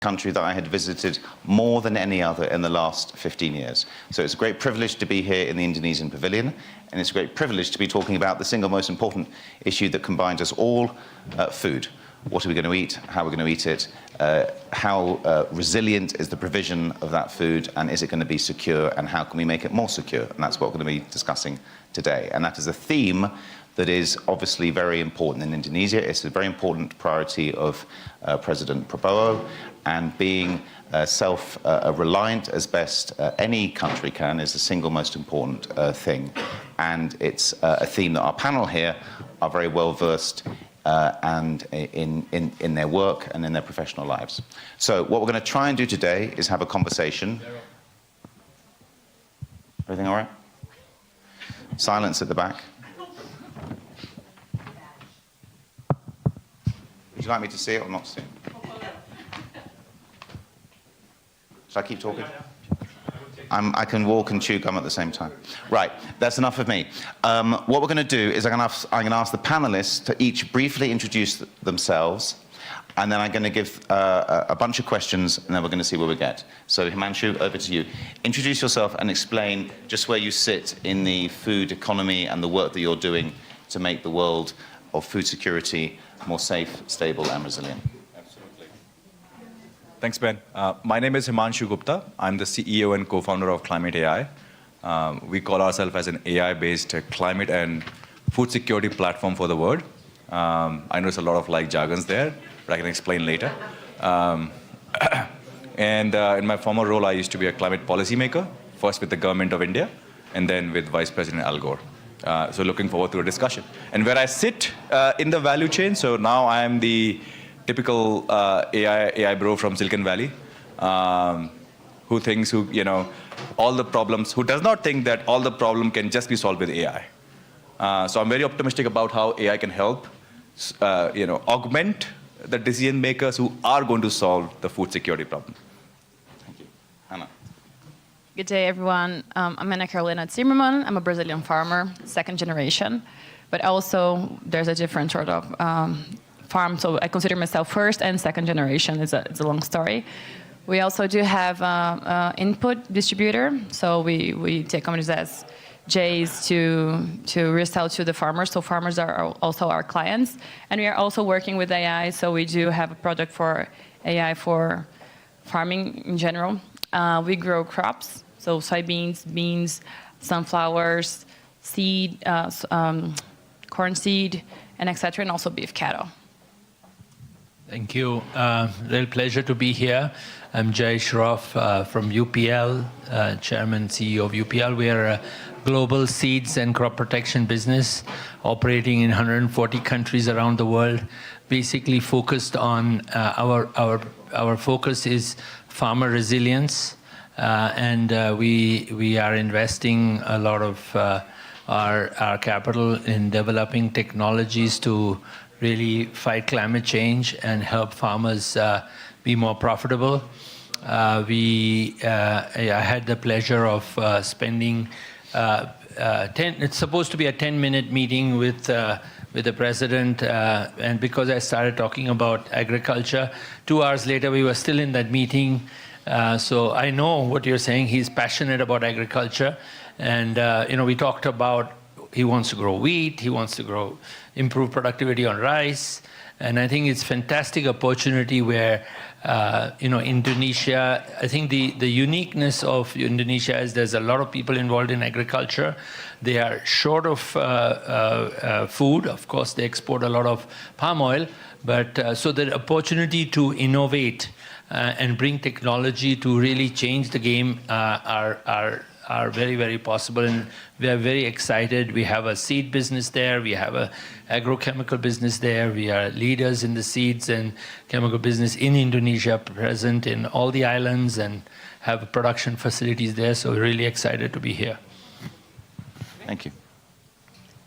country that I had visited more than any other in the last 15 years. So it's a great privilege to be here in the Indonesian pavilion, and it's a great privilege to be talking about the single most important issue that combines us all, food. What are we going to eat? How are we going to eat it? How resilient is the provision of that food, and is it going to be secure, and how can we make it more secure? And that's what we're going to be discussing today. And that is a theme that is obviously very important in Indonesia. It's a very important priority of President Prabowo, and being self-reliant as best any country can is the single most important thing. And it's a theme that our panel here are very well versed and in their work and in their professional lives. So what we're going to try and do today is have a conversation. Everything all right? Silence at the back. Would you like me to see it or not see it? Should I keep talking? I can walk and chew gum at the same time. Right, that's enough of me. What we're going to do is I'm going to ask the panelists to each briefly introduce themselves, and then I'm going to give a bunch of questions, and then we're going to see where we get. So Himanshu, over to you. Introduce yourself and explain just where you sit in the food economy and the work that you're doing to make the world of food security more safe, stable, and resilient. Absolutely. Thanks, Ben. My name is Himanshu Gupta. I'm the CEO and co-founder of ClimateAi. We call ourselves as an AI-based climate and food security platform for the world. I know there's a lot of jargons there, but I can explain later. In my former role, I used to be a climate policymaker, first with the government of India, and then with Vice President Al Gore. So looking forward to a discussion. And where I sit in the value chain, so now I am the typical AI bro from Silicon Valley, who thinks, all the problems, who does not think that all the problem can just be solved with AI. So I'm very optimistic about how AI can help, augment the decision makers who are going to solve the food security problem. Thank you. Hannah. Good day, everyone. I'm Carolina Zimmerman. I'm a Brazilian farmer, second generation, but also there's a different sort of farm, so I consider myself first and second generation. It's a long story. We also do have input distributor, so we take companies as J's to resell to the farmers, so farmers are also our clients. And we are also working with AI, so we do have a project for AI for farming in general. We grow crops, so soybeans, beans, sunflowers, seed, corn seed, and etc., and also beef cattle. Thank you. Real pleasure to be here. I'm Jay Shroff from UPL, Chairman, CEO of UPL. We are a global seeds and crop protection business operating in 140 countries around the world, basically focused on our focus is farmer resilience, and we are investing a lot of our capital in developing technologies to really fight climate change and help farmers be more profitable. I had the pleasure of spending it's supposed to be a 10-minute meeting with the president, and because I started talking about agriculture, 2 hours later we were still in that meeting. So I know what you're saying. He's passionate about agriculture, and we talked about he wants to grow wheat, he wants to improve productivity on rice, and I think it's a fantastic opportunity where Indonesia, I think the uniqueness of Indonesia is there's a lot of people involved in agriculture. They are short of food. Of course, they export a lot of palm oil, but so the opportunity to innovate and bring technology to really change the game are very, very possible, and we are very excited. We have a seed business there, we have a agrochemical business there, we are leaders in the seeds and chemical business in Indonesia, present in all the islands and have production facilities there, so we're really excited to be here. Thank you.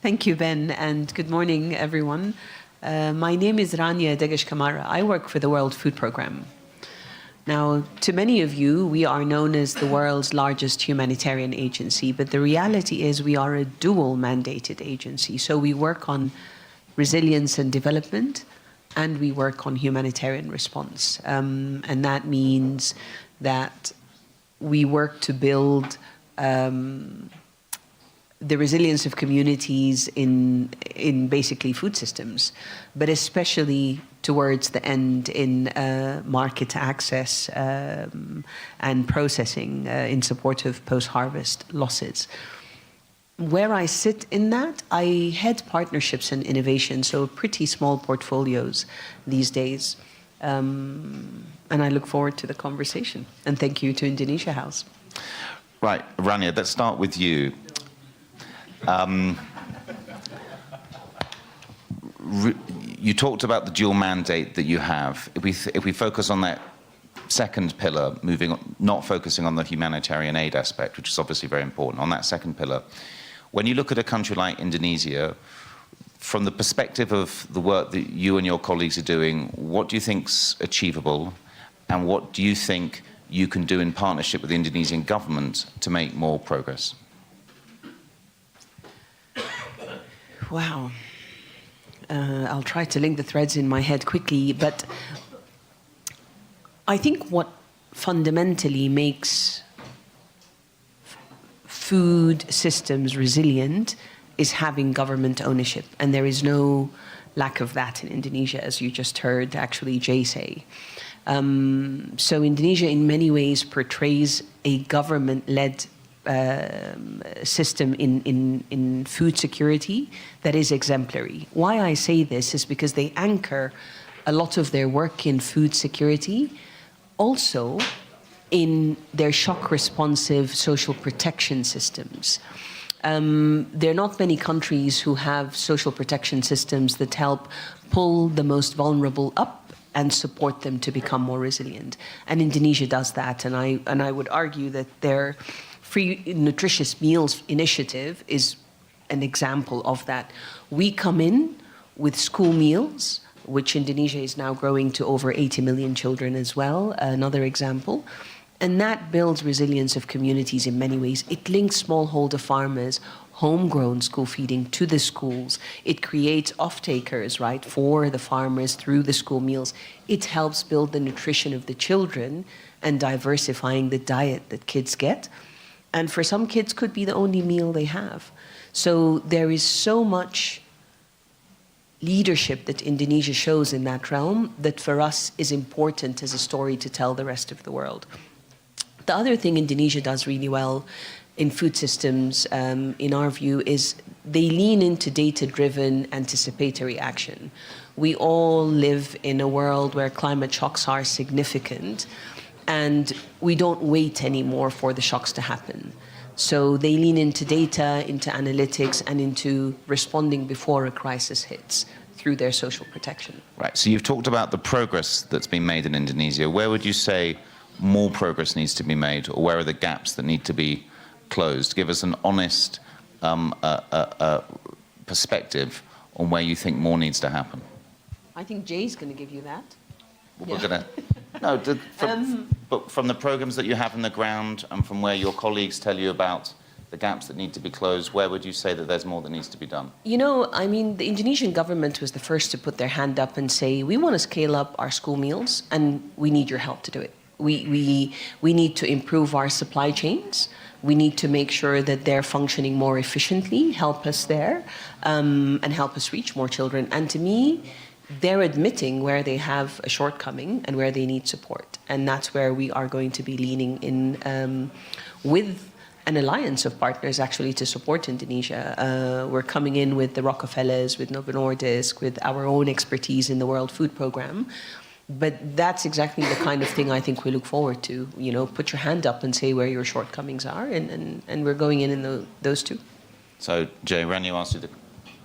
Thank you, Ben, and good morning, everyone. My name is Rania Dagash-Kamara. I work for the World Food Programme. Now, to many of you, we are known as the world's largest humanitarian agency, but the reality is we are a dual mandated agency. So we work on resilience and development, and we work on humanitarian response. And that means that we work to build the resilience of communities in basically food systems, but especially towards the end in market access and processing in support of post-harvest losses. Where I sit in that, I head partnerships and innovation, so pretty small portfolios these days. And I look forward to the conversation. And thank you to Indonesia House. Right, Rania, let's start with you. You talked about the dual mandate that you have. If we focus on that second pillar, not focusing on the humanitarian aid aspect, which is obviously very important, on that second pillar, when you look at a country like Indonesia, from the perspective of the work that you and your colleagues are doing, what do you think's achievable, and what do you think you can do in partnership with the Indonesian government to make more progress? Wow. I'll try to link the threads in my head quickly, but I think what fundamentally makes food systems resilient is having government ownership, and there is no lack of that in Indonesia, as you just heard actually Jay say. So Indonesia in many ways portrays a government-led system in food security that is exemplary. Why I say this is because they anchor a lot of their work in food security also in their shock responsive social protection systems. There are not many countries who have social protection systems that help pull the most vulnerable up and support them to become more resilient. And Indonesia does that, and I would argue that their Free Nutritious Meals initiative is an example of that. We come in with school meals, which Indonesia is now growing to over 80 million children as well, another example. And that builds resilience of communities in many ways. It links smallholder farmers, homegrown school feeding to the schools. It creates off-takers, right, for the farmers through the school meals. It helps build the nutrition of the children and diversifying the diet that kids get. And for some kids could be the only meal they have. So there is so much leadership that Indonesia shows in that realm that for us is important as a story to tell the rest of the world. The other thing Indonesia does really well in food systems, in our view, is they lean into data-driven anticipatory action. We all live in a world where climate shocks are significant, and we don't wait anymore for the shocks to happen. So they lean into data, into analytics, and into responding before a crisis hits through their social protection. Right, so you've talked about the progress that's been made in Indonesia. Where would you say more progress needs to be made, or where are the gaps that need to be closed? Give us an honest perspective on where you think more needs to happen. I think Jay's going to give you that. We're going to... No, but from the programs that you have on the ground and from where your colleagues tell you about the gaps that need to be closed, where would you say that there's more that needs to be done? You know, I mean, the Indonesian government was the first to put their hand up and say, we want to scale up our school meals and we need your help to do it. We need to improve our supply chains. We need to make sure that they're functioning more efficiently, help us there, and help us reach more children. And to me, they're admitting where they have a shortcoming and where they need support. And that's where we are going to be leaning in with an alliance of partners actually to support Indonesia. We're coming in with the Rockefellers, with Novo Nordisk, with our own expertise in the World Food Programme. But that's exactly the kind of thing I think we look forward to. You know, put your hand up and say where your shortcomings are, and we're going in those two. So, Jay, Rania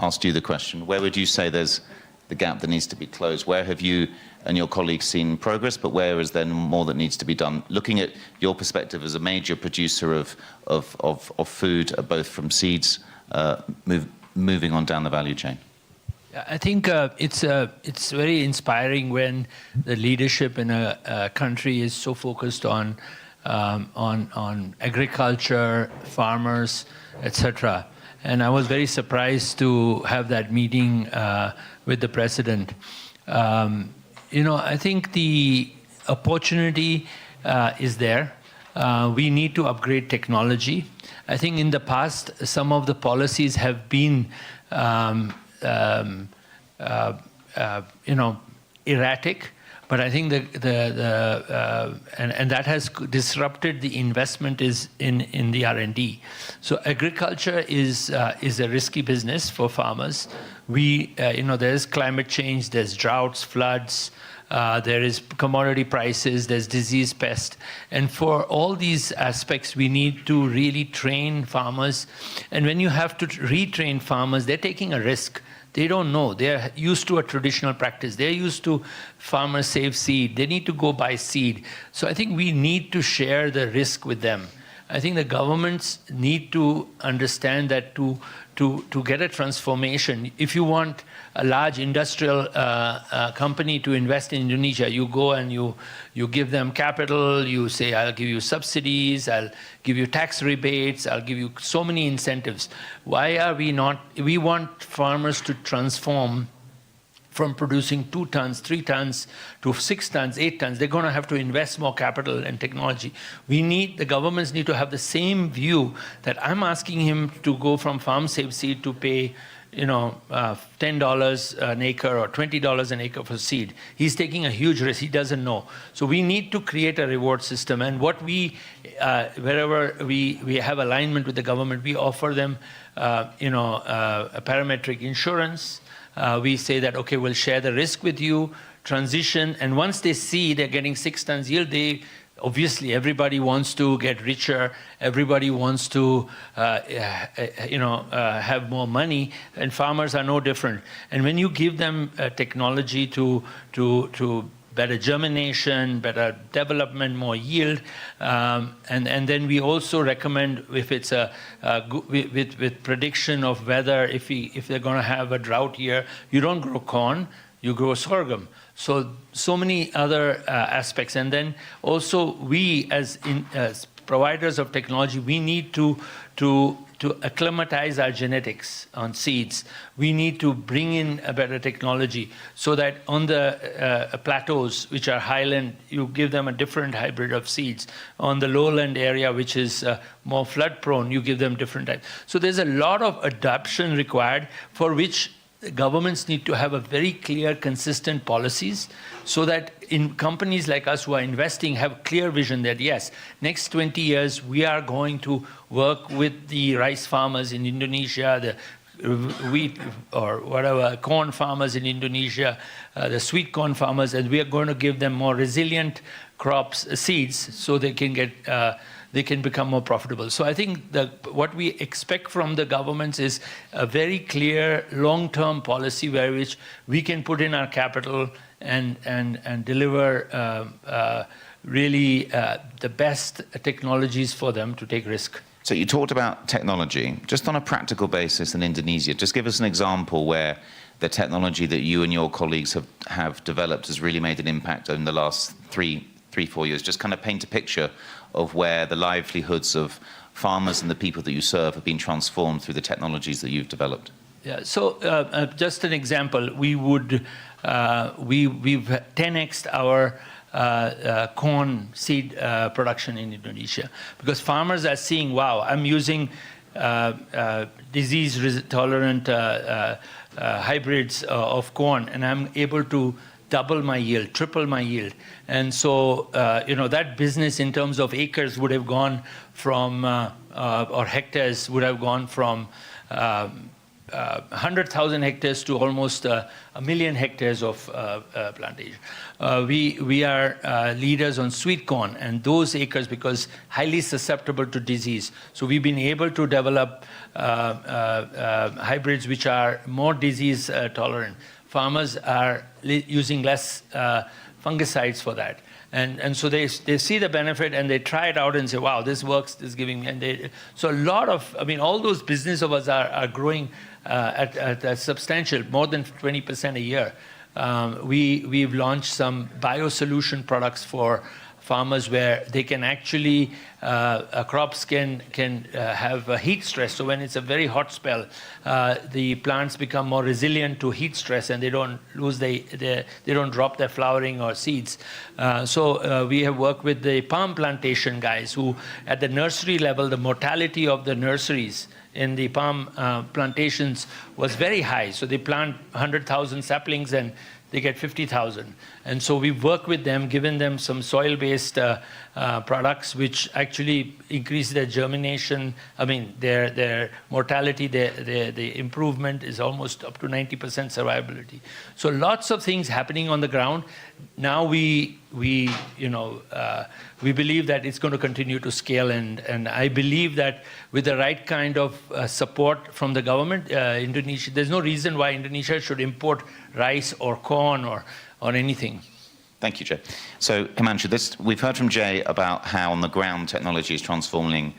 asked you the question. Where would you say there's the gap that needs to be closed? Where have you and your colleagues seen progress, but where is there more that needs to be done? Looking at your perspective as a major producer of food, both from seeds, moving on down the value chain. I think it's very inspiring when the leadership in a country is so focused on agriculture, farmers, etc. And I was very surprised to have that meeting with the president. I think the opportunity is there. We need to upgrade technology. I think in the past, some of the policies have been, erratic. But I think and that has disrupted the investment in the R&D. So agriculture is a risky business for farmers. There's climate change, there's droughts, floods, there is commodity prices, there's disease, pest. And for all these aspects, we need to really train farmers. And when you have to retrain farmers, they're taking a risk. They don't know. They're used to a traditional practice. They're used to farmers save seed. They need to go buy seed. So I think we need to share the risk with them. I think the governments need to understand that to get a transformation, if you want a large industrial company to invest in Indonesia, you go and you give them capital, you say, I'll give you subsidies, I'll give you tax rebates, I'll give you so many incentives. Why are we not? We want farmers to transform from producing 2 tons, 3 tons to 6 tons, 8 tons. They're going to have to invest more capital and technology. The governments need to have the same view that I'm asking him to go from farm save seed to pay $10 an acre or $20 an acre for seed. He's taking a huge risk. He doesn't know. So we need to create a reward system. And what wherever we have alignment with the government, we offer them, a parametric insurance. We say that, okay, we'll share the risk with you, transition, and once they see they're getting 6 tons yield, obviously everybody wants to get richer, everybody wants to, have more money, and farmers are no different. And when you give them technology to better germination, better development, more yield, and then we also recommend if it's with prediction of weather, if they're going to have a drought year, you don't grow corn, you grow sorghum. So many other aspects, and then also we as providers of technology, we need to acclimatize our genetics on seeds. We need to bring in a better technology so that on the plateaus, which are highland, you give them a different hybrid of seeds. On the lowland area, which is more flood prone, you give them different types. So there's a lot of adoption required, for which governments need to have a very clear, consistent policies, so that in companies like us who are investing have clear vision that, yes, next 20 years, we are going to work with the rice farmers in Indonesia, the wheat or whatever, corn farmers in Indonesia, the sweet corn farmers, and we are going to give them more resilient crops, seeds, so they can become more profitable. So I think what we expect from the governments is a very clear long-term policy where which we can put in our capital and deliver really the best technologies for them to take risk. So you talked about technology. Just on a practical basis in Indonesia, just give us an example where the technology that you and your colleagues have developed has really made an impact in the last 3-4 years. Just kind of paint a picture of where the livelihoods of farmers and the people that you serve have been transformed through the technologies that you've developed. Yeah. So just an example, we've 10x'd our corn seed production in Indonesia, because farmers are seeing, wow, I'm using disease-tolerant hybrids of corn, and I'm able to double my yield, triple my yield. And so, that business in terms of acres would have gone from, or hectares would have gone from 100,000 hectares to almost 1,000,000 hectares of plantation. We are leaders on sweet corn, and those acres, because highly susceptible to disease. So we've been able to develop hybrids which are more disease tolerant. Farmers are using less fungicides for that. And so they see the benefit and they try it out and say, wow, this works, this is giving me. And so a lot of, all those business of us are growing at a substantial, more than 20% a year. We've launched some biosolution products for farmers where they can actually, crops can have a heat stress. So when it's a very hot spell, the plants become more resilient to heat stress, and they don't lose they don't drop their flowering or seeds. So we have worked with the palm plantation guys who, at the nursery level, the mortality of the nurseries in the palm plantations was very high. So they plant 100,000 saplings and they get 50,000. And so we work with them, given them some soil-based products which actually increase their germination. I mean, their mortality, the improvement is almost up to 90% survivability. So lots of things happening on the ground. Now we believe that it's going to continue to scale, and I believe that with the right kind of support from the government, Indonesia, there's no reason why Indonesia should import rice or corn or anything. Thank you, Jay. So, Himanshu, we've heard from Jay about how on the ground technology is transforming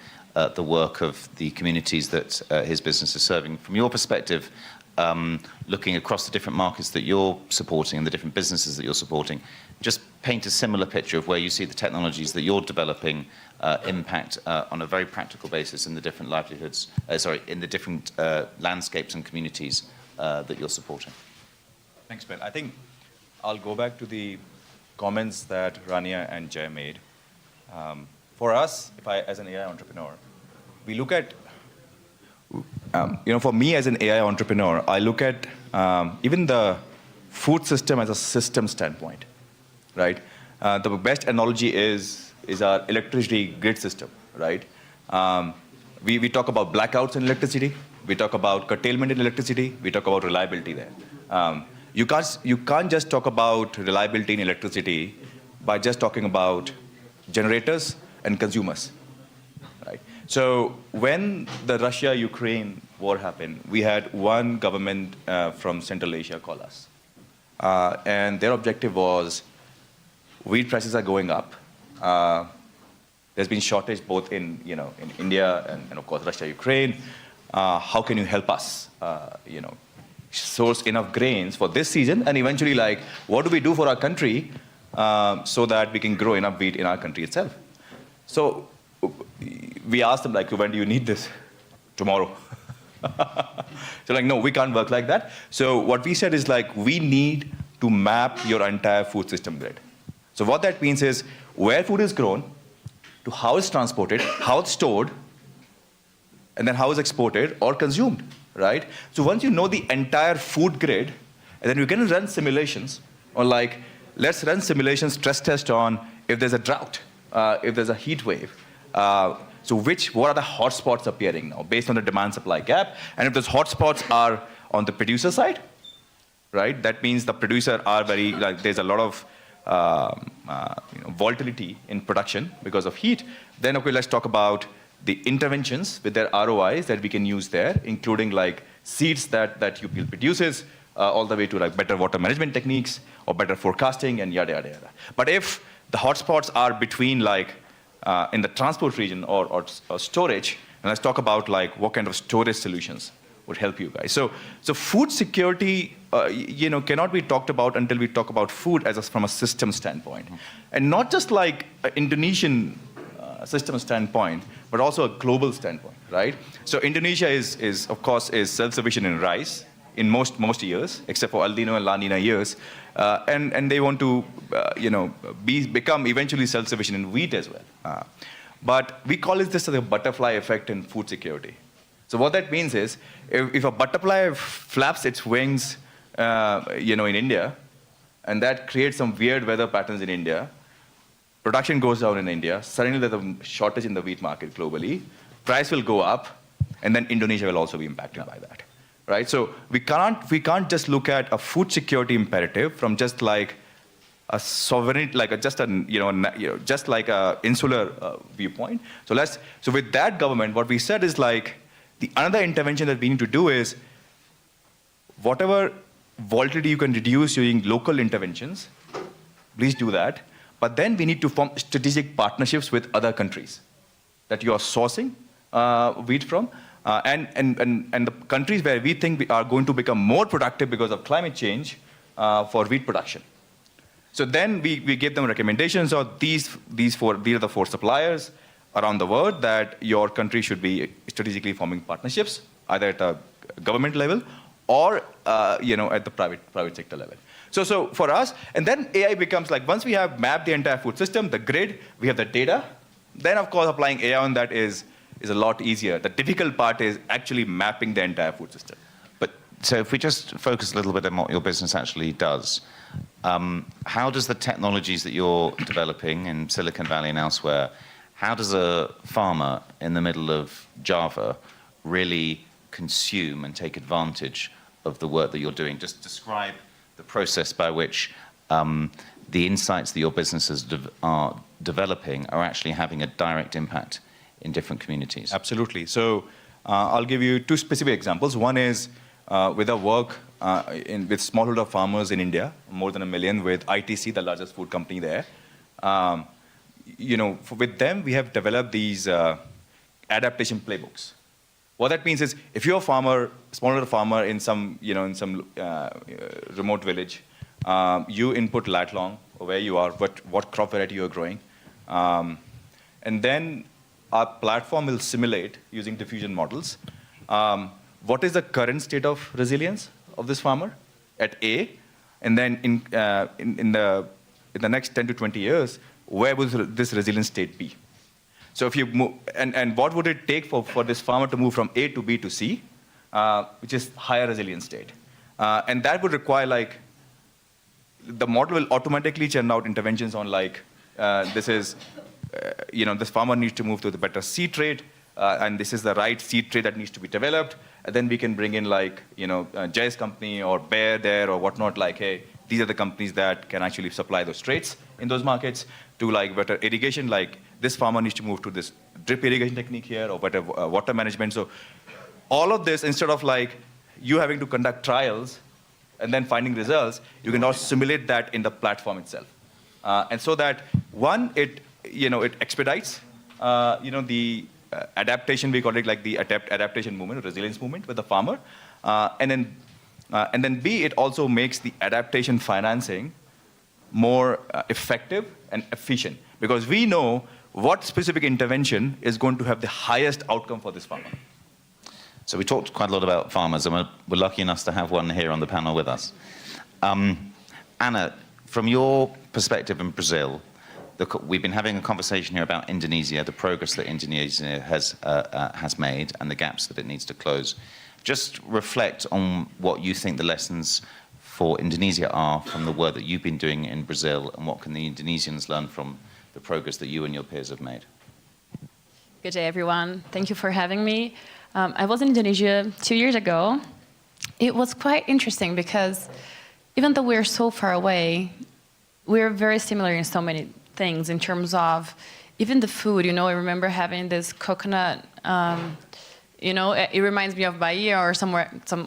the work of the communities that his business is serving. From your perspective, looking across the different markets that you're supporting and the different businesses that you're supporting, just paint a similar picture of where you see the technologies that you're developing impact on a very practical basis in the different livelihoods, in the different landscapes and communities that you're supporting. Thanks, Ben. I think I'll go back to the comments that Rania and Jay made. For us, as an AI entrepreneur, we look at, for me as an AI entrepreneur, I look at even the food system as a system standpoint, right? The best analogy is our electricity grid system, right? We talk about blackouts in electricity. We talk about curtailment in electricity. We talk about reliability there. You can't just talk about reliability in electricity by just talking about generators and consumers, right? So when the Russia-Ukraine war happened, we had one government from Central Asia call us. And their objective was, wheat prices are going up. There's been shortage both in India and of course Russia-Ukraine. How can you help us, source enough grains for this season, and eventually, what do we do for our country so that we can grow enough wheat in our country itself? So we asked them, when do you need this? Tomorrow. So no, we can't work like that. So what we said is we need to map your entire food system grid. So what that means is where food is grown, to how it's transported, how it's stored, and then how it's exported or consumed. Right? So once you know the entire food grid, and then you can run simulations, or let's run simulations, stress test on if there's a drought, if there's a heat wave. So what are the hotspots appearing now based on the demand-supply gap? And if those hotspots are on the producer side, right? That means the producer are very, there's a lot of volatility in production because of heat. Then, okay, let's talk about the interventions with their ROIs that we can use there, including seeds that UPL produces, all the way to better water management techniques or better forecasting and yada, yada, yada. But if the hotspots are between in the transport region or storage, and let's talk about what kind of storage solutions would help you guys. So food security, cannot be talked about until we talk about food from a system standpoint. And not just Indonesian system standpoint, but also a global standpoint, right? So Indonesia is of course self-sufficient in rice in most years, except for El Nino and La Nina years, and they want to become eventually self-sufficient in wheat as well. But we call this a butterfly effect in food security. So what that means is if a butterfly flaps its wings, in India, and that creates some weird weather patterns in India, production goes down in India, suddenly there's a shortage in the wheat market globally, price will go up, and then Indonesia will also be impacted by that, right? So we can't just look at a food security imperative from just a sovereign, just like a insular viewpoint. So with that government, what we said is the another intervention that we need to do is whatever volatility you can reduce using local interventions, please do that. But then we need to form strategic partnerships with other countries that you are sourcing wheat from, and the countries where we think we are going to become more productive because of climate change for wheat production. So then we give them recommendations of these are the 4 suppliers around the world that your country should be strategically forming partnerships, either at a government level or at the private sector level. So for us, and then AI becomes like, once we have mapped the entire food system, the grid, we have the data, then of course applying AI on that is a lot easier. The difficult part is actually mapping the entire food system. But so if we just focus a little bit on what your business actually does, how does the technologies that you're developing in Silicon Valley and elsewhere, how does a farmer in the middle of Java really consume and take advantage of the work that you're doing? Just describe the process by which the insights that your businesses are developing are actually having a direct impact in different communities. Absolutely. So I'll give you 2 specific examples. One is with our work with smallholder farmers in India, more than 1 million, with ITC, the largest food company there. With them, we have developed these adaptation playbooks. What that means is, if you're a farmer, smallholder farmer in some remote village, you input lat long, where you are, what crop variety you are growing, and then our platform will simulate using diffusion models. What is the current state of resilience of this farmer at A, and then in the next 10 to 20 years, where will this resilience state be? So if you move, and what would it take for this farmer to move from A to B to C, which is higher resilience state? And that would require the model will automatically churn out interventions on this farmer needs to move to the better seed trait, and this is the right seed trait that needs to be developed. And then we can bring in Jay's company or Bayer there or whatnot, hey, these are the companies that can actually supply those traits in those markets to better irrigation, this farmer needs to move to this drip irrigation technique here or better water management. So all of this, instead of you having to conduct trials and then finding results, you can also simulate that in the platform itself. And so that, one, it expedites the adaptation, we call it the adaptation movement, resilience movement with the farmer. And then B, it also makes the adaptation financing more effective and efficient, because we know what specific intervention is going to have the highest outcome for this farmer. So we talked quite a lot about farmers, and we're lucky enough to have one here on the panel with us. Anna, from your perspective in Brazil, we've been having a conversation here about Indonesia, the progress that Indonesia has made and the gaps that it needs to close. Just reflect on what you think the lessons for Indonesia are from the work that you've been doing in Brazil, and what can the Indonesians learn from the progress that you and your peers have made. Good day, everyone. Thank you for having me. I was in Indonesia 2 years ago. It was quite interesting because even though we're so far away, we're very similar in so many things in terms of even the food. I remember having this coconut, it reminds me of Bahia or some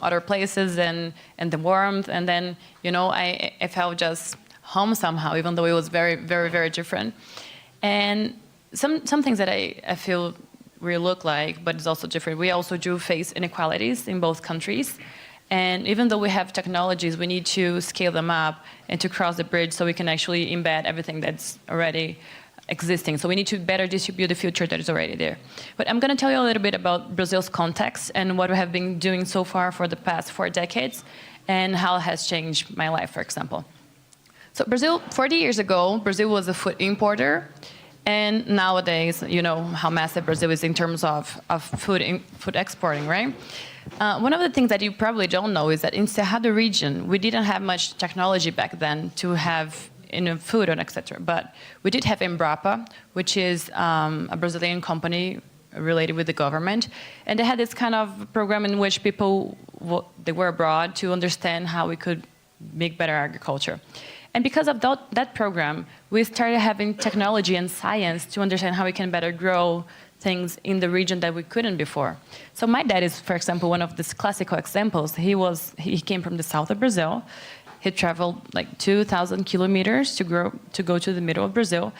other places, and the warmth, and then, I felt just home somehow, even though it was very, very, very different. And some things that I feel we look like, but it's also different. We also do face inequalities in both countries. And even though we have technologies, we need to scale them up and to cross the bridge so we can actually embed everything that's already existing. So we need to better distribute the future that is already there. But I'm going to tell you a little bit about Brazil's context and what we have been doing so far for the past 4 decades and how it has changed my life, for example. So Brazil, 40 years ago, Brazil was a food importer. And nowadays, how massive Brazil is in terms of food exporting, right? One of the things that you probably don't know is that in Cerrado region, we didn't have much technology back then to have food and etc. But we did have Embrapa, which is a Brazilian company related with the government. And they had this kind of program in which people, they were abroad to understand how we could make better agriculture. And because of that program, we started having technology and science to understand how we can better grow things in the region that we couldn't before. So my dad is, for example, one of these classical examples. He came from the south of Brazil. He traveled 2,000 kilometers to go to the middle of Brazil.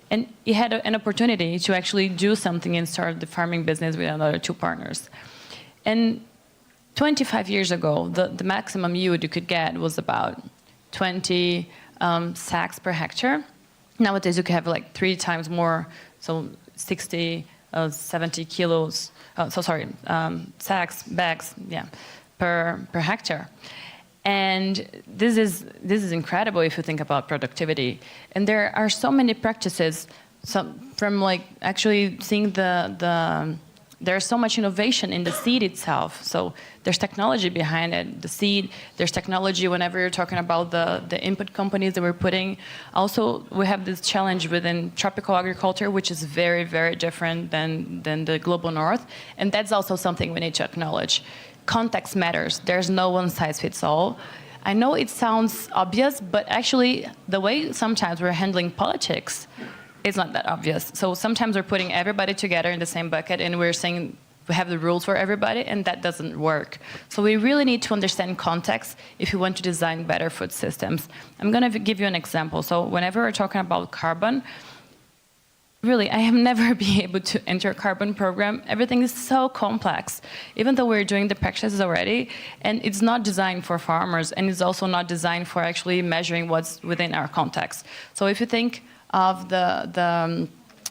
And he had an opportunity to actually do something and start the farming business with another 2 partners. And 25 years ago, the maximum yield you could get was about 20 sacks per hectare. Nowadays, you can have like 3 times more, so 60, 70 kilos, sacks, bags, yeah, per hectare. And this is incredible if you think about productivity. And there are so many practices, from like actually seeing there's so much innovation in the seed itself. So there's technology behind it, the seed. There's technology whenever you're talking about the input companies that we're putting. Also, we have this challenge within tropical agriculture, which is very, very different than the global north. And that's also something we need to acknowledge. Context matters. There's no one size fits all. I know it sounds obvious, but actually the way sometimes we're handling politics, it's not that obvious. So sometimes we're putting everybody together in the same bucket and we're saying we have the rules for everybody, and that doesn't work. So we really need to understand context if you want to design better food systems. I'm going to give you an example. So whenever we're talking about carbon, really, I have never been able to enter a carbon program. Everything is so complex, even though we're doing the practices already, and it's not designed for farmers, and it's also not designed for actually measuring what's within our context. So if you think of the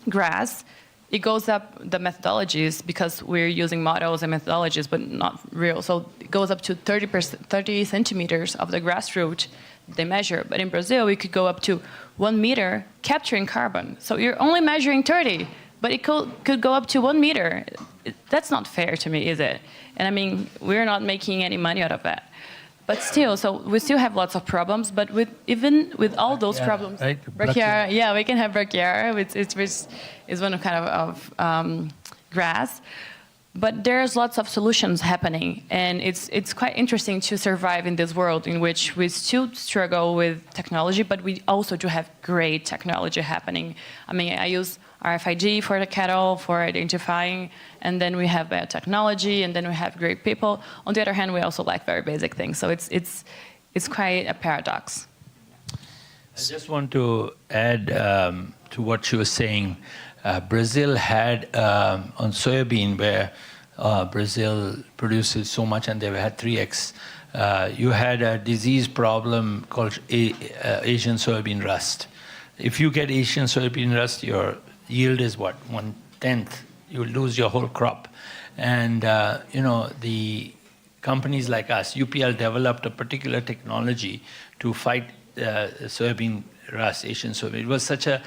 grass, it goes up the methodologies because we're using models and methodologies, but not real. So it goes up to 30 centimeters of the grass root they measure. But in Brazil, we could go up to 1 meter capturing carbon. So you're only measuring 30, but it could go up to 1 meter. That's not fair to me, is it? And I mean, we're not making any money out of that. But still, so we still have lots of problems, but even with all those problems, right? brachiaria, yeah, we can have brachiaria, which is one kind of grass. But there's lots of solutions happening, and it's quite interesting to survive in this world in which we still struggle with technology, but we also do have great technology happening. I mean, I use RFID for the cattle, for identifying, and then we have biotechnology, and then we have great people. On the other hand, we also like very basic things, so it's quite a paradox. I just want to add to what she was saying. Brazil had on soybean, where Brazil produces so much and they've had 3x, you had a disease problem called Asian soybean rust. If you get Asian soybean rust, your yield is what, 1/10? You lose your whole crop. And the companies like us, UPL developed a particular technology to fight soybean rust, Asian soybean. It was such a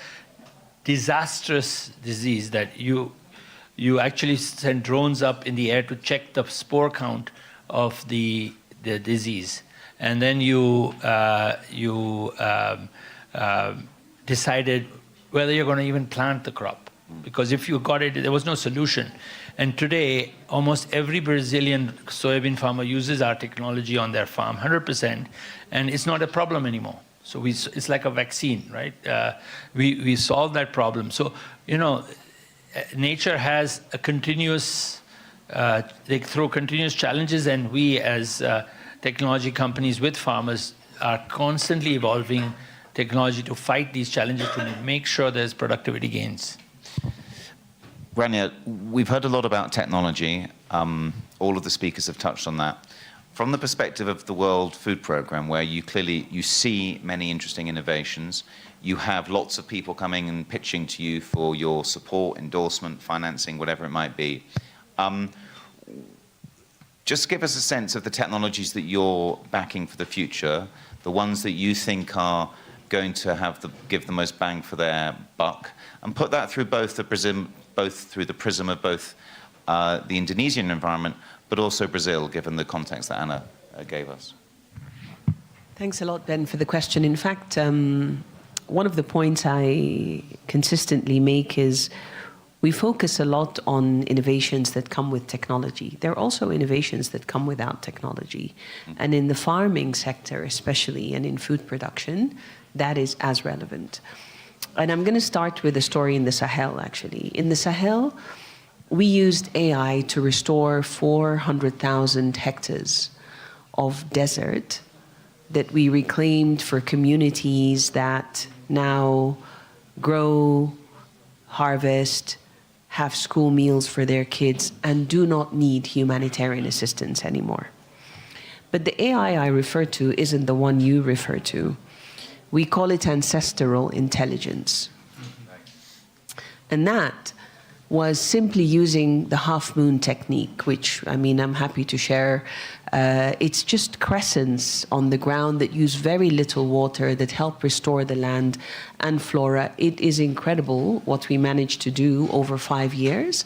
disastrous disease that you actually send drones up in the air to check the spore count of the disease, and then you decided whether you're going to even plant the crop, because if you got it, there was no solution. And today, almost every Brazilian soybean farmer uses our technology on their farm, 100%, and it's not a problem anymore. So it's like a vaccine, right? We solve that problem. So, nature has a continuous, they throw continuous challenges, and we as technology companies with farmers are constantly evolving technology to fight these challenges, to make sure there's productivity gains. Rania, we've heard a lot about technology. All of the speakers have touched on that. From the perspective of the World Food Programme, where you see many interesting innovations, you have lots of people coming and pitching to you for your support, endorsement, financing, whatever it might be. Just give us a sense of the technologies that you're backing for the future, the ones that you think are going to give the most bang for their buck, and put that through both the prism of both the Indonesian environment, but also Brazil, given the context that Anna gave us. Thanks a lot, Ben, for the question. In fact, one of the points I consistently make is we focus a lot on innovations that come with technology. There are also innovations that come without technology. And in the farming sector especially, and in food production, that is as relevant. And I'm going to start with a story in the Sahel, actually. In the Sahel, we used AI to restore 400,000 hectares of desert that we reclaimed for communities that now grow, harvest, have school meals for their kids, and do not need humanitarian assistance anymore. But the AI I refer to isn't the one you refer to. We call it ancestral intelligence. And that was simply using the half-moon technique, which, I mean, I'm happy to share. It's just crescents on the ground that use very little water that help restore the land and flora. It is incredible what we managed to do over 5 years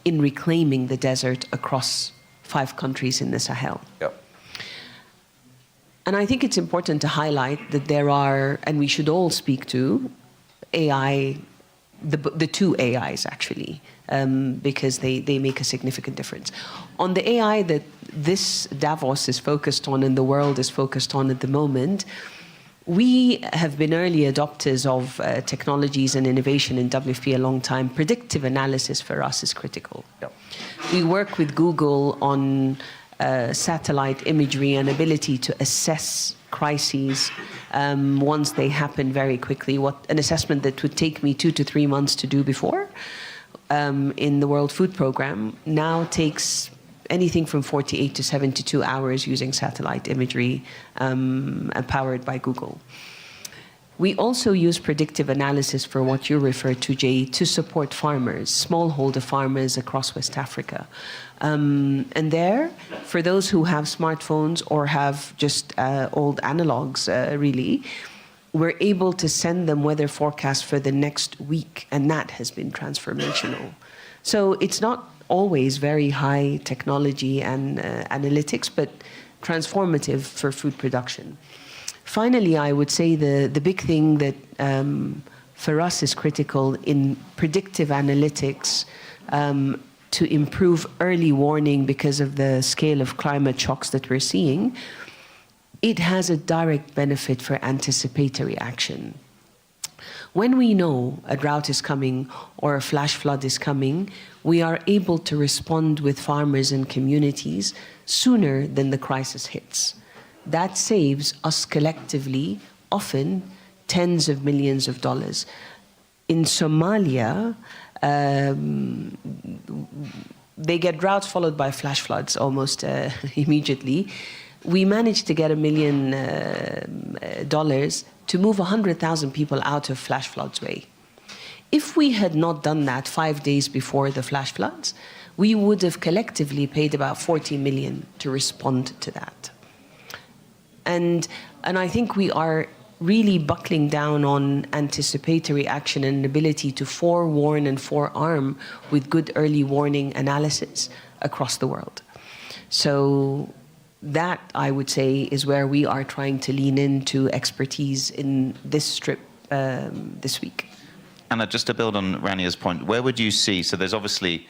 in reclaiming the desert across 5 countries in the Sahel. Yep. And I think it's important to highlight that there are, and we should all speak to, AI, the 2 AIs actually, because they make a significant difference. On the AI that this Davos is focused on and the world is focused on at the moment, we have been early adopters of technologies and innovation in WFP a long time. Predictive analysis for us is critical. Yep. We work with Google on satellite imagery and ability to assess crises once they happen very quickly. An assessment that would take me 2 to 3 months to do before in the World Food Programme now takes anything from 48 to 72 hours using satellite imagery powered by Google. We also use predictive analysis for what you refer to, Jay, to support farmers, smallholder farmers across West Africa. And there, for those who have smartphones or have just old analogs, really, we're able to send them weather forecasts for the next week, and that has been transformational. So it's not always very high technology and analytics, but transformative for food production. Finally, I would say the big thing that for us is critical in predictive analytics to improve early warning because of the scale of climate shocks that we're seeing, it has a direct benefit for anticipatory action. When we know a drought is coming or a flash flood is coming, we are able to respond with farmers and communities sooner than the crisis hits. That saves us collectively, often, tens of millions of dollars. In Somalia, they get droughts followed by flash floods almost immediately. We managed to get $1 million to move 100,000 people out of flash floods way. If we had not done that 5 days before the flash floods, we would have collectively paid about $40 million to respond to that. And I think we are really buckling down on anticipatory action and ability to forewarn and forearm with good early warning analysis across the world. So that, I would say, is where we are trying to lean into expertise in this strip this week. Anna, just to build on Rania's point, where would you see, so there's obviously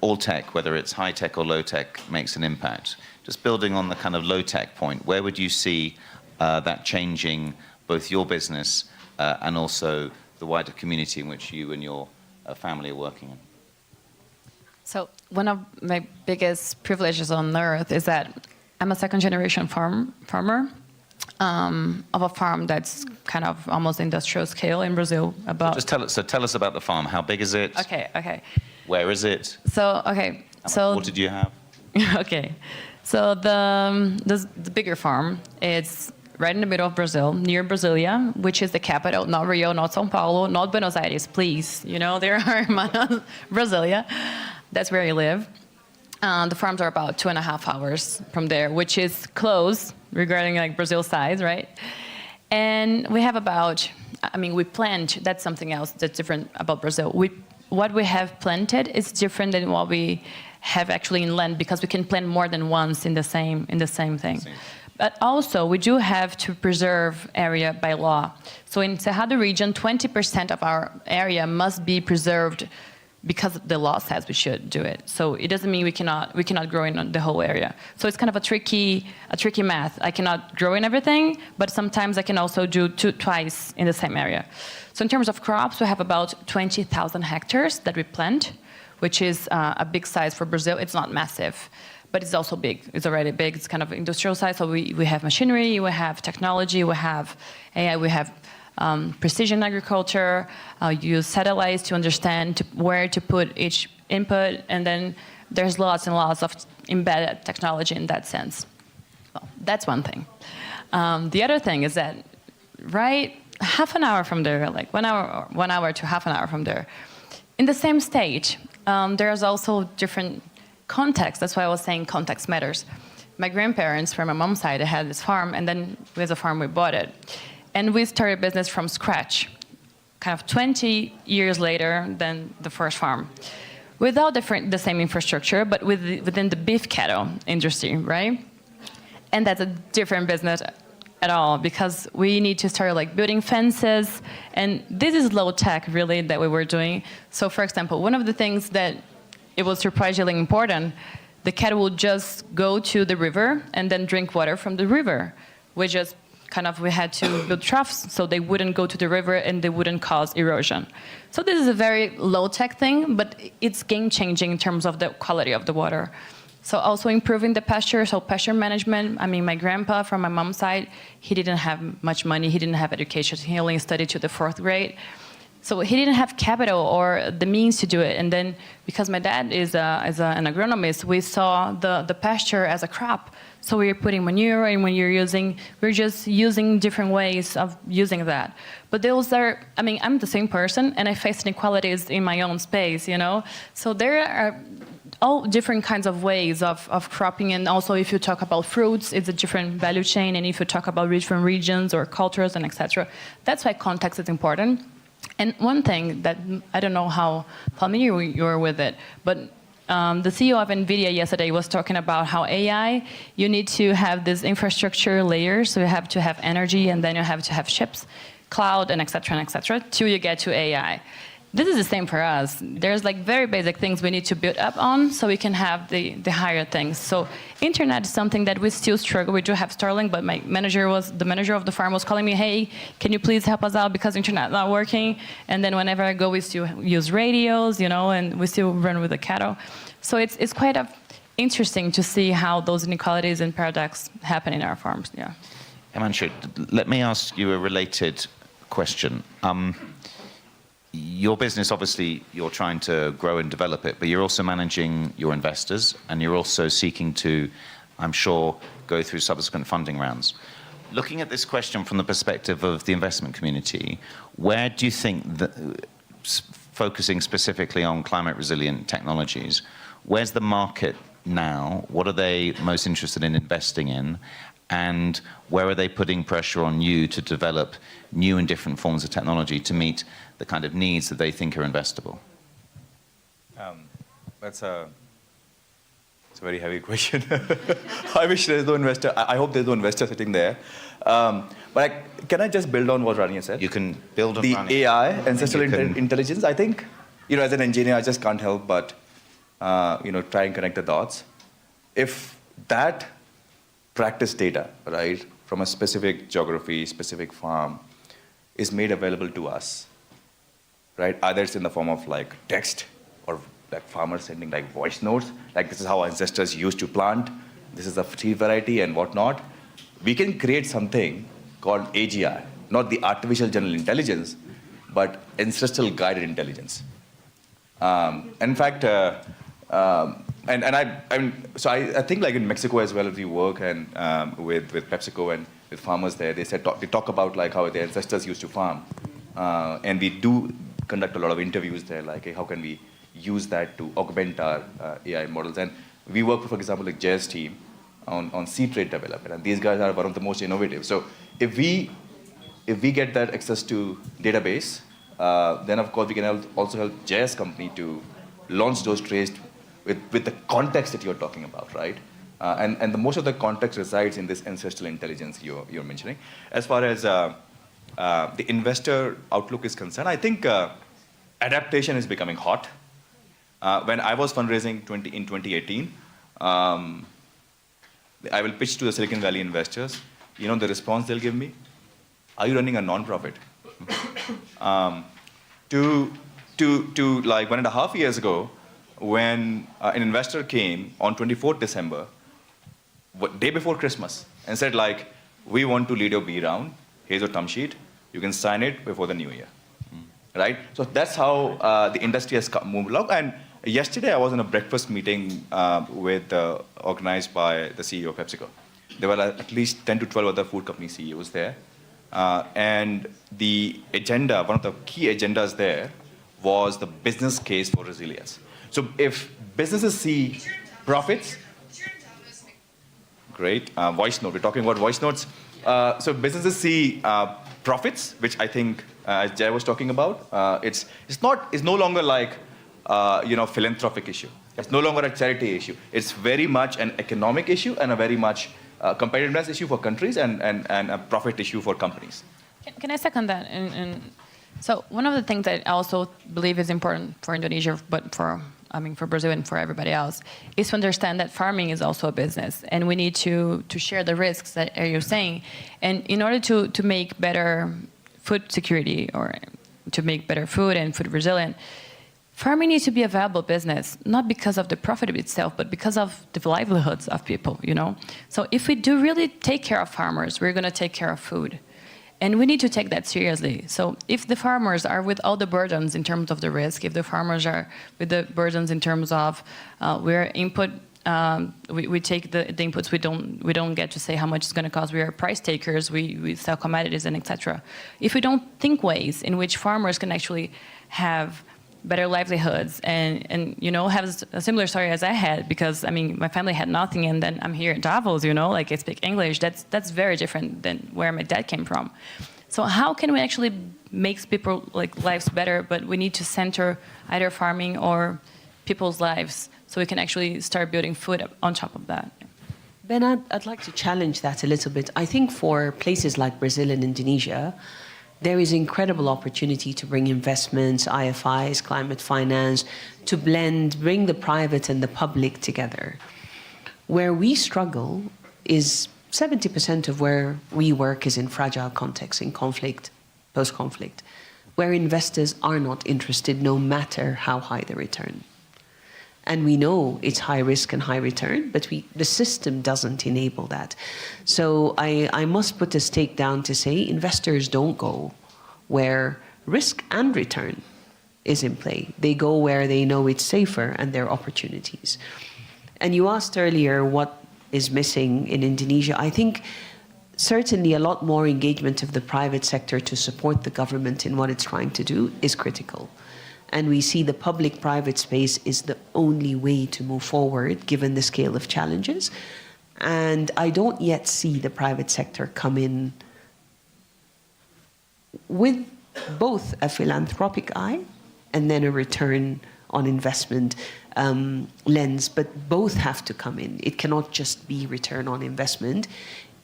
all tech, whether it's high tech or low tech, makes an impact. Just building on the kind of low tech point, where would you see that changing both your business and also the wider community in which you and your family are working in? So one of my biggest privileges on earth is that I'm a second-generation farmer of a farm that's kind of almost industrial scale in Brazil. About. So tell us about the farm. How big is it? Okay. Where is it? So How much water do you have? Okay. So the bigger farm is right in the middle of Brazil, near Brasilia, which is the capital, not Rio, not São Paulo, not Buenos Aires, please. You know, there are Brasilia. That's where I live. The farms are about 2.5 hours from there, which is close regarding like Brazil size, right? And we have about, we plant, that's something else that's different about Brazil. What we have planted is different than what we have actually in land because we can plant more than once in the same thing. But also, we do have to preserve area by law. So in Cerrado region, 20% of our area must be preserved because the law says we should do it. So it doesn't mean we cannot grow in the whole area. So it's kind of a tricky math. I cannot grow in everything, but sometimes I can also do twice in the same area. So in terms of crops, we have about 20,000 hectares that we plant, which is a big size for Brazil. It's not massive, but it's also big. It's already big. It's kind of industrial size. So we have machinery, we have technology, we have AI, we have precision agriculture, use satellites to understand where to put each input, and then there's lots and lots of embedded technology in that sense. Well, that's one thing. The other thing is that right half an hour from there, like 1 hour to half an hour from there. In the same stage, there's also different context. That's why I was saying context matters. My grandparents, from my mom's side, they had this farm, and then with the farm, we bought it. And we started business from scratch, kind of 20 years later than the first farm. Without the same infrastructure, but within the beef cattle industry, right? And that's a different business at all, because we need to start like building fences, and this is low tech really that we were doing. So for example, one of the things that it was surprisingly important, the cattle would just go to the river and then drink water from the river. We had to build troughs so they wouldn't go to the river and they wouldn't cause erosion. So this is a very low tech thing, but it's game changing in terms of the quality of the water. So also improving the pasture, so pasture management. I mean, my grandpa from my mom's side, he didn't have much money, he didn't have education, he only studied to the 4th grade. So he didn't have capital or the means to do it. And then because my dad is an agronomist, we saw the pasture as a crop. So we were putting manure, and we're just using different ways of using that. But those are, I mean, I'm the same person and I face inequalities in my own space, you know? So there are all different kinds of ways of cropping, and also if you talk about fruits, it's a different value chain, and if you talk about different regions or cultures and etc. That's why context is important. And one thing that, I don't know how familiar you're with it, but the CEO of NVIDIA yesterday was talking about how AI, you need to have this infrastructure layers, so you have to have energy, and then you have to have chips, cloud, and et cetera, till you get to AI. This is the same for us. There's like very basic things we need to build up on so we can have the higher things. So internet is something that we still struggle. We do have Starlink, but the manager of the farm was calling me, hey, can you please help us out because internet not working? And then whenever I go, we still use radios, you know, and we still run with the cattle. So it's quite interesting to see how those inequalities and paradox happen in our farms, yeah. Himanshu, let me ask you a related question. Your business, obviously, you're trying to grow and develop it, but you're also managing your investors, and you're also seeking to, I'm sure, go through subsequent funding rounds. Looking at this question from the perspective of the investment community, where do you think that, focusing specifically on climate resilient technologies, where's the market now? What are they most interested in investing in? And where are they putting pressure on you to develop new and different forms of technology to meet the kind of needs that they think are investable? It's a very heavy question. I wish there's no investor. I hope there's no investor sitting there. But can I just build on what Rania said? You can build on the Rania. AI, ancestral intelligence. I think, you know, as an engineer, I just can't help but, you know, try and connect the dots. If that practice data, right, from a specific geography, specific farm, is made available to us, right? Either it's in the form of like text, or like farmers sending like voice notes, like this is how ancestors used to plant, this is the seed variety and whatnot. We can create something called AGI, not the artificial general intelligence, but ancestral guided intelligence. In fact, I think like in Mexico as well, as we work and with PepsiCo and with farmers there, they talk about like how their ancestors used to farm, and we do conduct a lot of interviews there, like hey, how can we use that to augment our AI models? And we work, for example, like Jay's team on seed trait development, and these guys are one of the most innovative. So if we get that access to database, then of course we can also help Jay's company to launch those traits with the context that you're talking about, right? And the most of the context resides in this ancestral intelligence you're mentioning. As far as the investor outlook is concerned, I think adaptation is becoming hot. When I was fundraising in 2018, I will pitch to the Silicon Valley investors. You know the response they'll give me? Are you running a non-profit? To like 1.5 years ago, when an investor came on 24th December, day before Christmas, and said like, we want to lead your B round, here's your term sheet, you can sign it before the new year, right? So that's how the industry has moved along. And yesterday I was in a breakfast meeting organized by the CEO of PepsiCo. There were at least 10 to 12 other food company CEOs there. And the agenda, one of the key agendas there, was the business case for resilience. So if businesses see profits, great, voice note, we're talking about voice notes. So businesses see profits, which I think, as Jay was talking about, it's no longer like, philanthropic issue. It's no longer a charity issue. It's very much an economic issue and a very much competitiveness issue for countries and a profit issue for companies. Can I second that? So one of the things that I also believe is important for Indonesia, but for Brazil and for everybody else, is to understand that farming is also a business, and we need to share the risks that you're saying. And in order to make better food security, or to make better food and food resilient, farming needs to be a viable business, not because of the profit itself, but because of the livelihoods of people, So if we do really take care of farmers, we're going to take care of food. And we need to take that seriously. So if the farmers are with all the burdens in terms of the risk, if the farmers are with the burdens in terms of we're input, we take the inputs, we don't get to say how much it's going to cost. We are price takers, we sell commodities and etc. If we don't think ways in which farmers can actually have better livelihoods and have a similar story as I had, because my family had nothing, and then I'm here at Davos, like I speak English. That's very different than where my dad came from. So how can we actually make people lives better? But we need to center either farming or people's lives, so we can actually start building food on top of that. Ben, I'd like to challenge that a little bit. I think for places like Brazil and Indonesia, there is incredible opportunity to bring investments, IFIs, climate finance, to bring the private and the public together. Where we struggle is 70% of where we work is in fragile contexts, in conflict, post-conflict, where investors are not interested no matter how high the return. And we know it's high risk and high return, but the system doesn't enable that. So I must put a stake down to say investors don't go where risk and return is in play. They go where they know it's safer and there are opportunities. And you asked earlier what is missing in Indonesia. I think certainly a lot more engagement of the private sector to support the government in what it's trying to do is critical. And we see the public-private space is the only way to move forward, given the scale of challenges. And I don't yet see the private sector come in with both a philanthropic eye and then a return on investment lens, but both have to come in. It cannot just be return on investment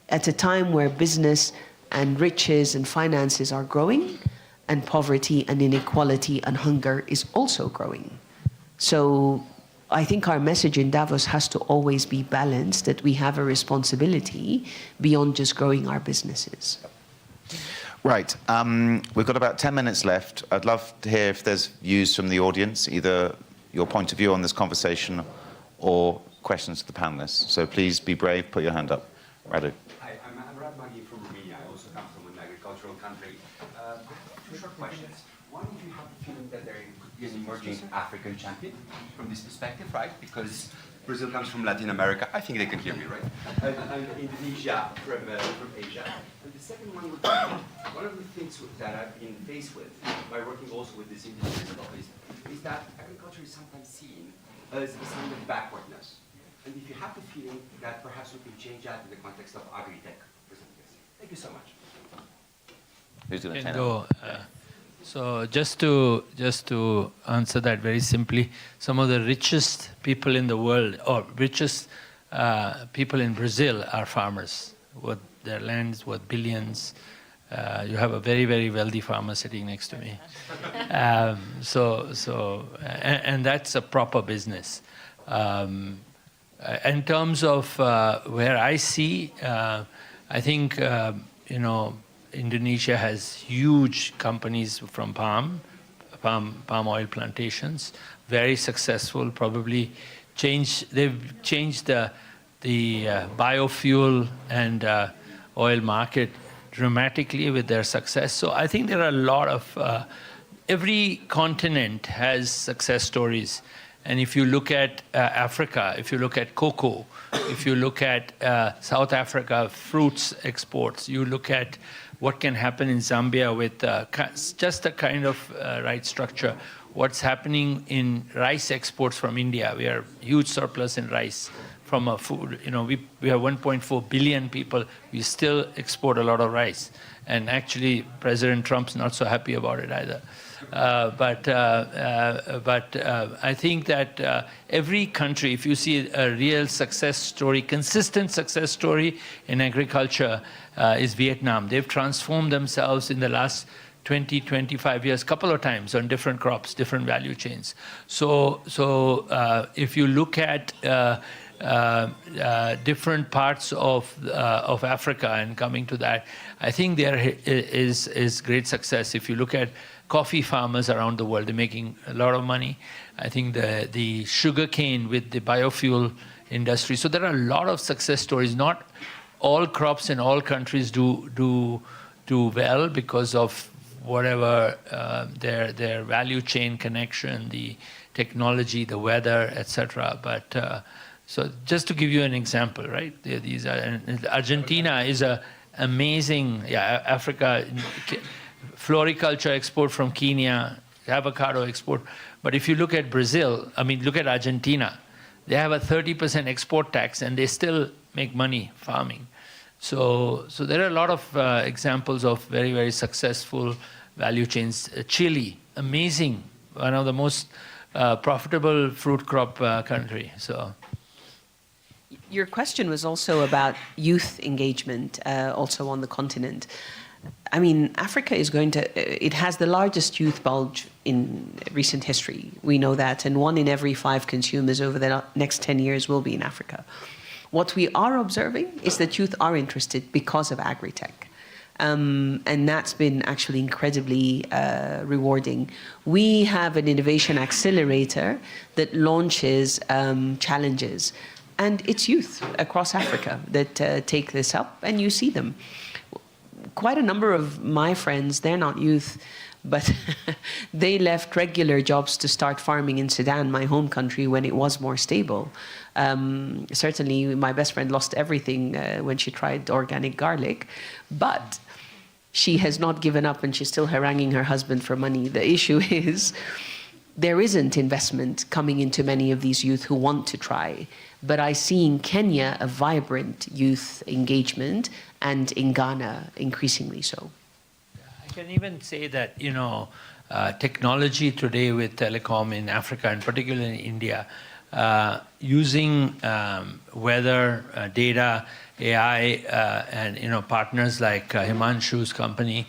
at a time where business and riches and finances are growing, and poverty and inequality and hunger is also growing. So I think our message in Davos has to always be balanced, that we have a responsibility beyond just growing our businesses. Right. We've got about 10 minutes left. I'd love to hear if there's views from the audience, either your point of view on this conversation or questions to the panelists. So please be brave, put your hand up. Radu. Hi, I'm Radu from Romania. I also come from an agricultural country. Two short questions. One, if you have the feeling that there could be an emerging African champion from this perspective, right? Because Brazil comes from Latin America. I think they can hear me, right? And Indonesia from Asia. And the second one would be, one of the things that I've been faced with by working also with this industry is that agriculture is sometimes seen as a sign of backwardness. And if you have the feeling that perhaps we can change that in the context of agri-tech. Thank you so much. Who's going to take go. So just to answer that very simply, some of the richest people in the world, or richest people in Brazil, are farmers. With their lands worth billions. You have a very, very wealthy farmer sitting next to me. And that's a proper business. In terms of where I see, I think Indonesia has huge companies from palm oil plantations, very successful. Probably they've changed the biofuel and oil market dramatically with their success. So I think there are a lot of every continent has success stories. And if you look at Africa, if you look at cocoa, if you look at South Africa, fruits exports, you look at what can happen in Zambia with just the kind of right structure. What's happening in rice exports from India? We are huge surplus in rice from our food. You know, we have 1.4 billion people. We still export a lot of rice. And actually, President Trump's not so happy about it either. But I think that every country, if you see a real success story, consistent success story in agriculture, is Vietnam. They've transformed themselves in the last 20, 25 years, couple of times on different crops, different value chains. So if you look at different parts of Africa and coming to that, I think there is great success. If you look at coffee farmers around the world, they're making a lot of money. I think the sugar cane with the biofuel industry. So there are a lot of success stories. Not all crops in all countries do well because of whatever their value chain connection, the technology, the weather, etc. But so just to give you an example, right? These are, and Argentina is a amazing, Africa, floriculture export from Kenya, avocado export. But if you look at Brazil, I mean, look at Argentina. They have a 30% export tax, and they still make money farming. So there are a lot of examples of very, very successful value chains. Chile, amazing, one of the most profitable fruit crop country. So. Your question was also about youth engagement, also on the continent. I mean, Africa is going to, it has the largest youth bulge in recent history. We know that, and 1 in every 5 consumers over the next 10 years will be in Africa. What we are observing is that youth are interested because of agri-tech. And that's been actually incredibly rewarding. We have an innovation accelerator that launches challenges. And it's youth across Africa that take this up, and you see them. Quite a number of my friends, they're not youth, but they left regular jobs to start farming in Sudan, my home country, when it was more stable. Certainly, my best friend lost everything when she tried organic garlic, but she has not given up, and she's still haranguing her husband for money. The issue is there isn't investment coming into many of these youth who want to try. But I see in Kenya a vibrant youth engagement, and in Ghana increasingly so. I can even say that, you know, technology today with telecom in Africa, and particularly in India, using weather data, AI, and, you know, partners like Himanshu's company,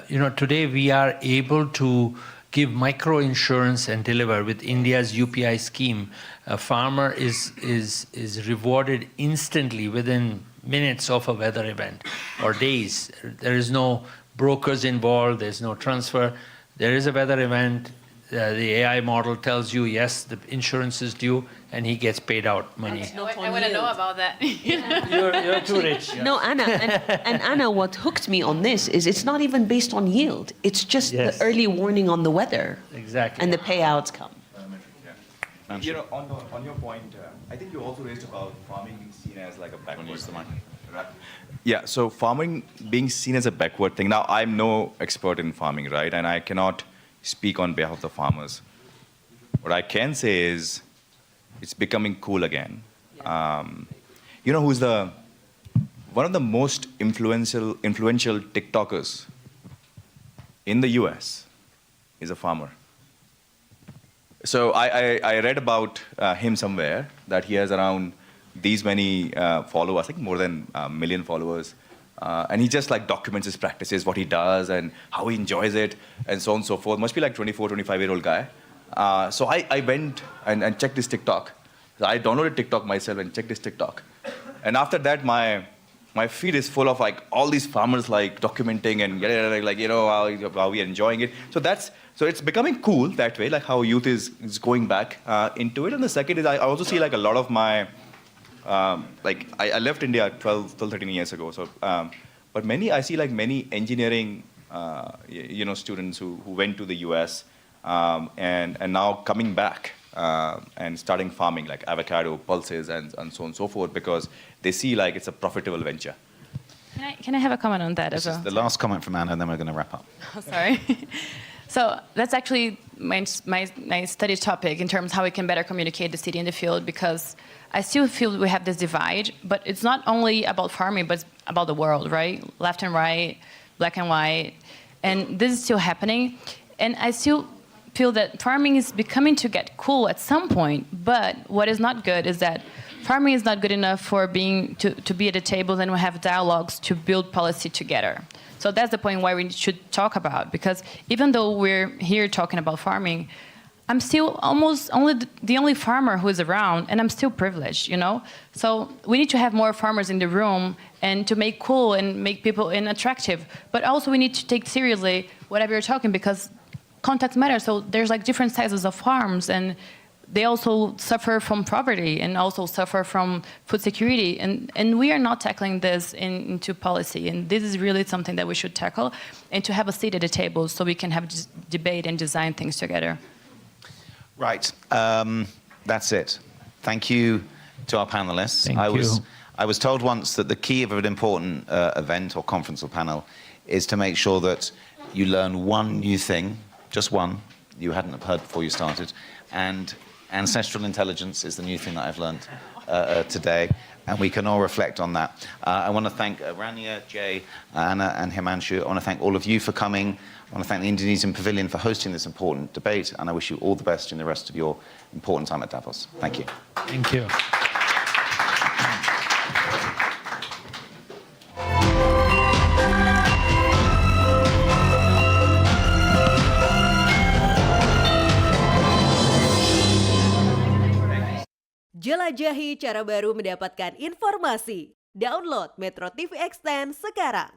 you know, today we are able to give micro insurance and deliver with India's UPI scheme. A farmer is rewarded instantly within minutes of a weather event or days. There is no brokers involved, there's no transfer. There is a weather event, the AI model tells you, yes, the insurance is due, and he gets paid out money. I want to know about that. You're too rich. No, Anna, and Anna, what hooked me on this is it's not even based on yield. It's just the early warning on the weather. Exactly. And the payouts come. You know, on your point, I think you also raised about farming being seen as like a backward thing. Right? Yeah, so farming being seen as a backward thing. Now, I'm no expert in farming, right? And I cannot speak on behalf of the farmers. What I can say is it's becoming cool again. You know who's one of the most influential TikTokers in the US is a farmer. So I read about him somewhere that he has around these many followers, I think more than a million followers. And he just like documents his practices, what he does and how he enjoys it and so on and so forth. Must be like 24, 25-year-old guy. So I went and checked his TikTok. So I downloaded TikTok myself and checked his TikTok. And after that, my feed is full of like all these farmers like documenting and like, you know, how we are enjoying it. So it's becoming cool that way, like how youth is going back into it. And the second is I also see like a lot of my, like I left India 12, 13 years ago. So, but I see like many engineering, you know, students who went to the US and now coming back and starting farming like avocado, pulses and so on and so forth because they see like it's a profitable venture. Can I have a comment on that This as is well? the last comment from Anna, and then we're going to wrap up. Oh, sorry. So that's actually my study topic in terms of how we can better communicate the city in the field, because I still feel we have this divide, but it's not only about farming, but it's about the world, right? Left and right, black and white. And this is still happening. And I still feel that farming is becoming to get cool at some point, but what is not good is that farming is not good enough for being to be at the table and we have dialogues to build policy together. So that's the point why we should talk about, because even though we're here talking about farming, I'm still almost the only farmer who is around, and I'm still privileged, you know? So we need to have more farmers in the room and to make cool and make people attractive. But also we need to take seriously whatever you're talking, because context matters. So there's like different sizes of farms, and they also suffer from poverty and also suffer from food security. And we are not tackling this into policy. And this is really something that we should tackle, and to have a seat at the table so we can have debate and design things together. Right. That's it. Thank you to our panelists. Thank you. I was told once that the key of an important event or conference or panel is to make sure that you learn one new thing, just one, you hadn't heard before you started, and ancestral intelligence is the new thing that I've learned today, and we can all reflect on that. I want to thank Rania, Jay, Anna, and Himanshu. I want to thank all of you for coming. I want to thank the Indonesian Pavilion for hosting this important debate, and I wish you all the best in the rest of your important time at Davos. Thank you. Thank you. Jelajahi cara baru mendapatkan informasi. Download MetroTV Extend sekarang.